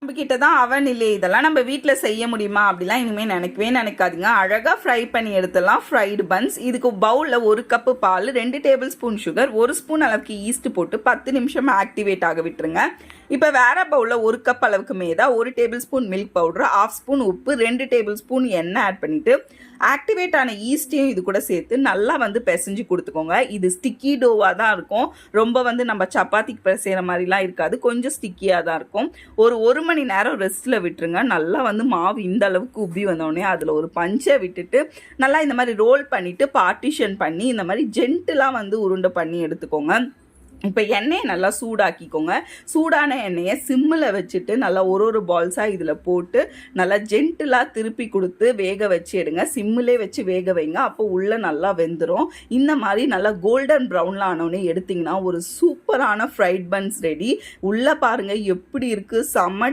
நம்ம கிட்ட தான் அவன் இல்லை, இதெல்லாம் நம்ம வீட்டில் செய்ய முடியுமா அப்படிலாம் இனிமேல் நினைக்காதீங்க. அழகாக ஃப்ரை பண்ணி எடுத்துடலாம் ஃப்ரைடு பன்ஸ். இதுக்கு பவுலில் 1 கப்பு பால், 2 டேபிள் ஸ்பூன் சுகர், 1 ஸ்பூன் அளவுக்கு ஈஸ்ட் போட்டு 10 நிமிஷம் ஆக்டிவேட் ஆக விட்டுருங்க. இப்போ வேற பவுலில் 1 கப் அளவுக்கு Medha, 1 table spoon milk powder, 1/2 spoon உப்பு, 2 டேபிள் ஸ்பூன் எண்ணெய் ஆட் பண்ணிட்டு ஆக்டிவேட் ஆன ஈஸ்டையும் இது கூட சேர்த்து நல்லா பிசைஞ்சு கொடுத்துக்கோங்க. இது ஸ்டிக்கி டோவாக தான் இருக்கும். ரொம்ப நம்ம சப்பாத்திக்கு பிசைகிற மாதிரிலாம் இருக்காது, கொஞ்சம் ஸ்டிக்கியாக தான் இருக்கும். ஒரு மணி நேரம் ரெஸ்ட்டில் விட்டுருங்க. நல்லா மாவு இந்த அளவுக்கு உப்பி வந்தோடனே அதில் ஒரு பஞ்சை விட்டுட்டு நல்லா இந்த மாதிரி ரோல் பண்ணிவிட்டு பார்ட்டிஷன் பண்ணி இந்த மாதிரி ஜென்டிலாக உருண்டை பண்ணி எடுத்துக்கோங்க. இப்போ எண்ணெயை நல்லா சூடாக்கிக்கோங்க. சூடான எண்ணெயை சிம்மில் வச்சுட்டு நல்லா ஒரு பால்ஸாக இதில் போட்டு நல்லா ஜென்டிலாக திருப்பி கொடுத்து வேக வச்சு எடுங்க. சிம்மிலே வச்சு வேக வைங்க, அப்போ உள்ளே நல்லா வெந்துடும். இந்த மாதிரி நல்லா கோல்டன் ப்ரௌனில் ஆனோடனே எடுத்திங்கன்னா ஒரு சூப்பரான ஃப்ரைட் பன்ஸ் ரெடி. உள்ளே பாருங்கள் எப்படி இருக்குது, செம்ம